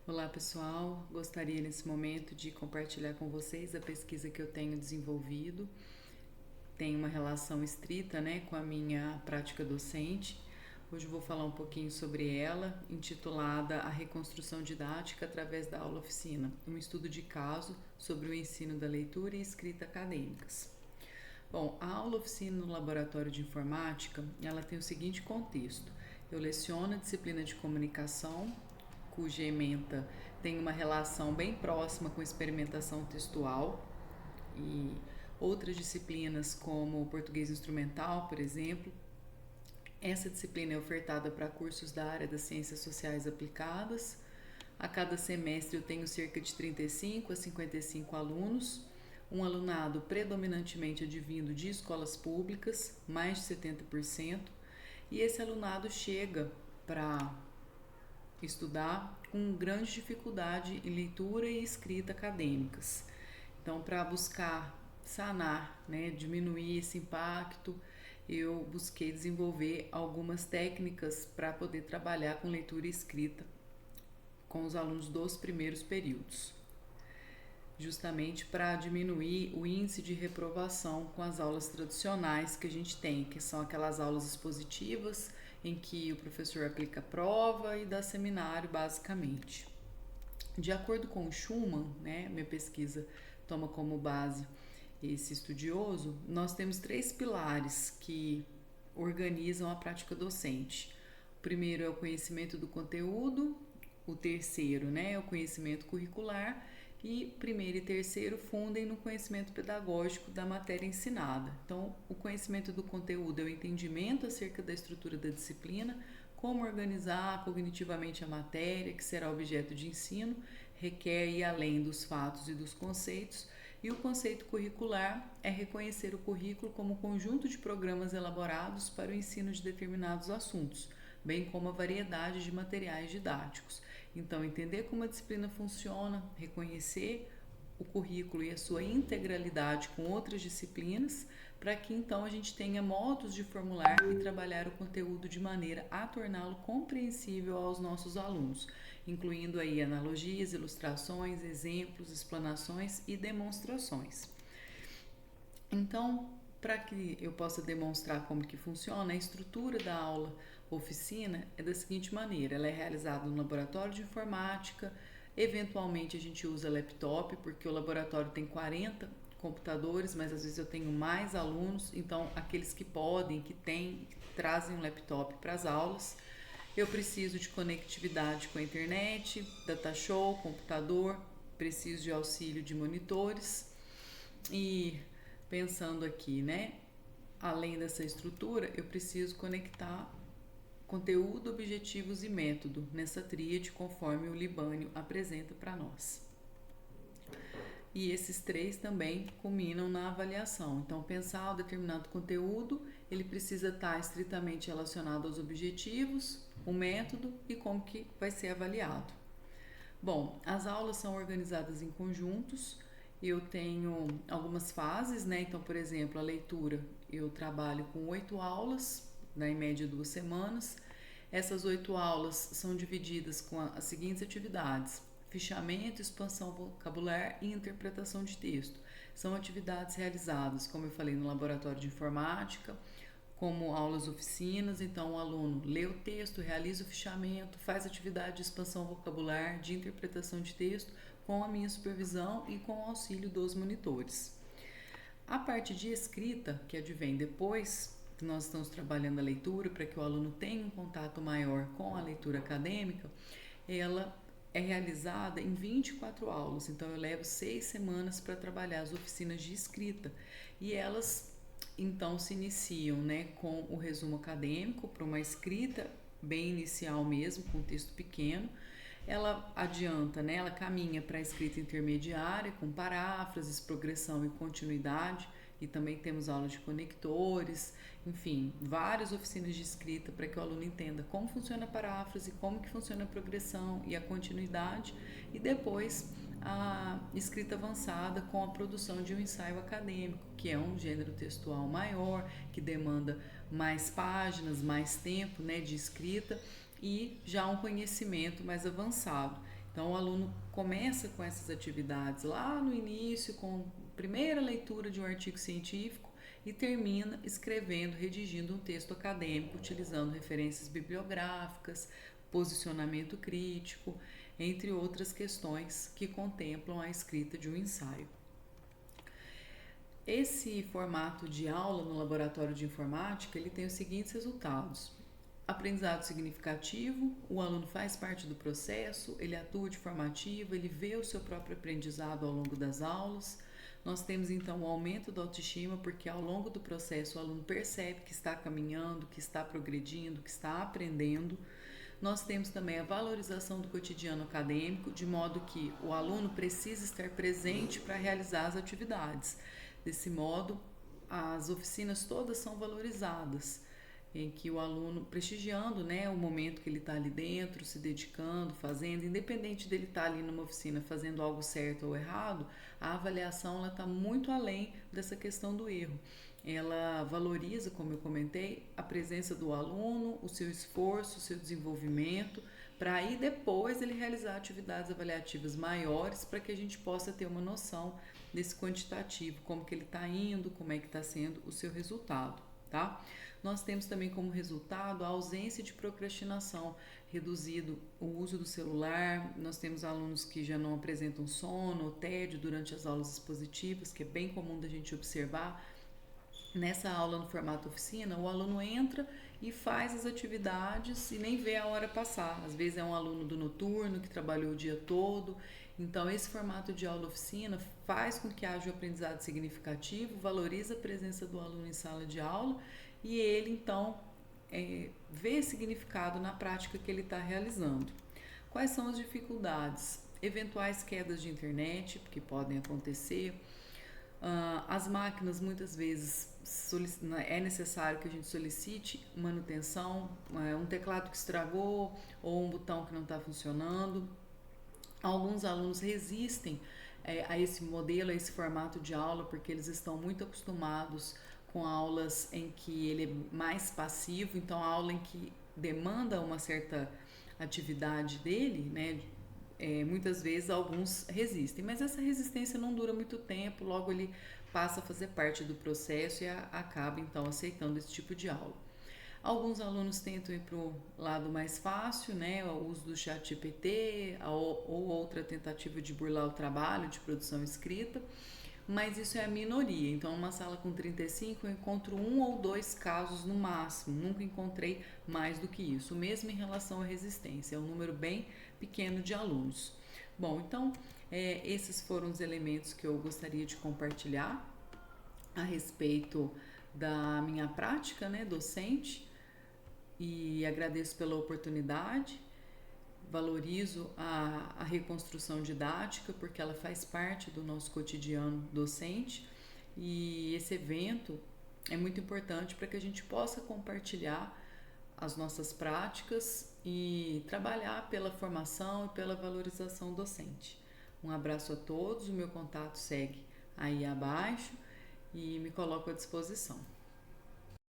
Olá pessoal, gostaria nesse momento de compartilhar com vocês a pesquisa que eu tenho desenvolvido. Tem uma relação estrita, com a minha prática docente. Hoje eu vou falar um pouquinho sobre ela, intitulada A Reconstrução Didática através da Aula Oficina, um estudo de caso sobre o ensino da leitura e escrita acadêmicas. Bom, a aula oficina no laboratório de informática, ela tem o seguinte contexto. Eu leciono a disciplina de comunicação, cuja ementa tem uma relação bem próxima com experimentação textual e outras disciplinas como o português instrumental, por exemplo. Essa disciplina é ofertada para cursos da área das ciências sociais aplicadas. A cada semestre eu tenho cerca de 35 a 55 alunos, um alunado predominantemente advindo de escolas públicas, mais de 70%, e esse alunado chega para estudar com grande dificuldade em leitura e escrita acadêmicas. Então, para buscar sanar, diminuir esse impacto, eu busquei desenvolver algumas técnicas para poder trabalhar com leitura e escrita com os alunos dos primeiros períodos, justamente para diminuir o índice de reprovação com as aulas tradicionais que a gente tem, que são aquelas aulas expositivas em que o professor aplica a prova e dá seminário basicamente. De acordo com o Schumann, minha pesquisa toma como base esse estudioso, nós temos 3 pilares que organizam a prática docente. O primeiro é o conhecimento do conteúdo, o terceiro, é o conhecimento curricular, e primeiro e terceiro fundem no conhecimento pedagógico da matéria ensinada. Então, o conhecimento do conteúdo é o entendimento acerca da estrutura da disciplina, como organizar cognitivamente a matéria que será objeto de ensino, requer ir além dos fatos e dos conceitos, e o conceito curricular é reconhecer o currículo como conjunto de programas elaborados para o ensino de determinados assuntos, bem como a variedade de materiais didáticos. Então, entender como a disciplina funciona, reconhecer o currículo e a sua integralidade com outras disciplinas, para que então a gente tenha modos de formular e trabalhar o conteúdo de maneira a torná-lo compreensível aos nossos alunos, incluindo aí analogias, ilustrações, exemplos, explanações e demonstrações. Então, para que eu possa demonstrar como que funciona, a estrutura da aula oficina é da seguinte maneira: ela é realizada no laboratório de informática, eventualmente a gente usa laptop, porque o laboratório tem 40 computadores, mas às vezes eu tenho mais alunos, então aqueles que podem, que têm, trazem um laptop para as aulas. Eu preciso de conectividade com a internet, data show, computador, preciso de auxílio de monitores. E pensando aqui, além dessa estrutura, eu preciso conectar conteúdo, objetivos e método nessa tríade, conforme o Libânio apresenta para nós. E esses 3 também culminam na avaliação. Então, pensar um determinado conteúdo, ele precisa estar estritamente relacionado aos objetivos, o método e como que vai ser avaliado. Bom, as aulas são organizadas em conjuntos. Eu tenho algumas fases, Então, por exemplo, a leitura, eu trabalho com 8 aulas, em média 2 semanas. Essas 8 aulas são divididas com as seguintes atividades: fichamento, expansão vocabular e interpretação de texto. São atividades realizadas, como eu falei, no laboratório de informática, como aulas oficinas. Então, o aluno lê o texto, realiza o fichamento, faz atividade de expansão vocabular, de interpretação de texto, com a minha supervisão e com o auxílio dos monitores. A parte de escrita, que advém depois, que nós estamos trabalhando a leitura para que o aluno tenha um contato maior com a leitura acadêmica, ela é realizada em 24 aulas. Então, eu levo 6 semanas para trabalhar as oficinas de escrita, e elas então se iniciam com o resumo acadêmico para uma escrita bem inicial mesmo, com texto pequeno. Ela adianta, ela caminha para a escrita intermediária, com paráfrases, progressão e continuidade, e também temos aulas de conectores, enfim, várias oficinas de escrita para que o aluno entenda como funciona a paráfrase, como que funciona a progressão e a continuidade, e depois a escrita avançada com a produção de um ensaio acadêmico, que é um gênero textual maior, que demanda mais páginas, mais tempo de escrita, e já um conhecimento mais avançado. Então o aluno começa com essas atividades lá no início, com a primeira leitura de um artigo científico e termina escrevendo, redigindo um texto acadêmico, utilizando referências bibliográficas, posicionamento crítico, entre outras questões que contemplam a escrita de um ensaio. Esse formato de aula no laboratório de informática, ele tem os seguintes resultados: aprendizado significativo, o aluno faz parte do processo, ele atua de forma ativa, ele vê o seu próprio aprendizado ao longo das aulas. Nós temos então o aumento da autoestima, porque ao longo do processo o aluno percebe que está caminhando, que está progredindo, que está aprendendo. Nós temos também a valorização do cotidiano acadêmico, de modo que o aluno precisa estar presente para realizar as atividades. Desse modo, as oficinas todas são valorizadas, em que o aluno, prestigiando, né, o momento que ele está ali dentro, se dedicando, fazendo, independente dele estar ali numa oficina fazendo algo certo ou errado, a avaliação está muito além dessa questão do erro. Ela valoriza, como eu comentei, a presença do aluno, o seu esforço, o seu desenvolvimento, para aí depois ele realizar atividades avaliativas maiores, para que a gente possa ter uma noção desse quantitativo, como que ele está indo, como é que está sendo o seu resultado, tá? Nós temos também como resultado a ausência de procrastinação, reduzido o uso do celular. Nós temos alunos que já não apresentam sono ou tédio durante as aulas expositivas, que é bem comum da gente observar. Nessa aula no formato oficina, o aluno entra e faz as atividades e nem vê a hora passar. Às vezes é um aluno do noturno que trabalhou o dia todo. Então, esse formato de aula oficina faz com que haja um aprendizado significativo, valoriza a presença do aluno em sala de aula e ele, então, vê significado na prática que ele está realizando. Quais são as dificuldades? Eventuais quedas de internet, que podem acontecer. As máquinas, muitas vezes, é necessário que a gente solicite manutenção, um teclado que estragou ou um botão que não está funcionando. Alguns alunos resistem a esse modelo, a esse formato de aula, porque eles estão muito acostumados com aulas em que ele é mais passivo, então a aula em que demanda uma certa atividade dele, né? Muitas vezes alguns resistem, mas essa resistência não dura muito tempo, logo ele passa a fazer parte do processo e acaba então aceitando esse tipo de aula. Alguns alunos tentam ir para o lado mais fácil, né, o uso do chat GPT ou outra tentativa de burlar o trabalho de produção escrita, mas isso é a minoria. Então, numa sala com 35, eu encontro 1 ou 2 casos no máximo, nunca encontrei mais do que isso. Mesmo em relação à resistência, é um número bem pequeno de alunos. Bom, então, esses foram os elementos que eu gostaria de compartilhar a respeito da minha prática, né, docente, e agradeço pela oportunidade. Valorizo a reconstrução didática, porque ela faz parte do nosso cotidiano docente, e esse evento é muito importante para que a gente possa compartilhar as nossas práticas e trabalhar pela formação e pela valorização docente. Um abraço a todos, o meu contato segue aí abaixo e me coloco à disposição.